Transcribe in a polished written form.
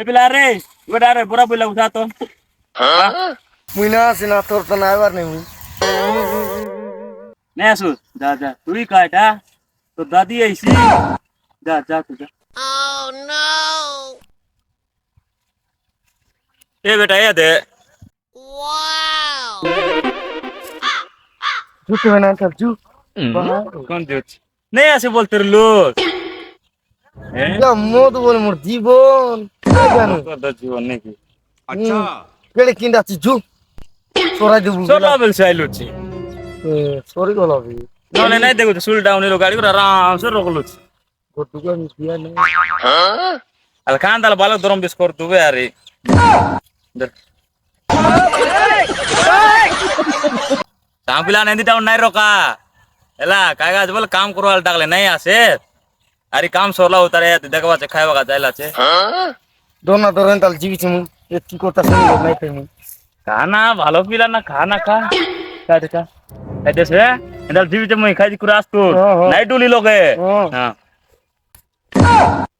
पिला रे बेटा रे बुरा बोला उठा तो মুই না আছি না তোর তো না এবার নেই মুই नहीं असु जा जा तू ही काटा तो दादी ऐसी जा जा तू जा ए बेटा ये दे জুতে হয় না জু कौन दे नहीं ऐसे बोलते रे लोग মত বলে মোর জীবন জানো तो जीवन नहीं की আচ্ছা কেড়ে কিনতে আছি জু সরাই দেবো सोला बेल से आइलो छी সরি গলাবি नले नहीं देखो सुल डाउन लो गाड़ी को आराम से रोक लो छी গোটুকা মিশিয়া নেই al kan dal balak dorom bis kor tu यार काम पिला नहीं टाउन नहीं रोका एला काय गाज बोल काम करवाल टाकले नहीं आसे अरे काम सोरला उतारे देखवा छे खायवा का जायला छे দোনা ধরেন তাল জিবিছি মুই এ কি করতা শুনি নাই পাই মুই खाना ভালো পিলা না খানা খা का देखा एदे से एदल जीवी जे মই খাই কুরাস তো নাই ডুলি লগে হ্যাঁ हां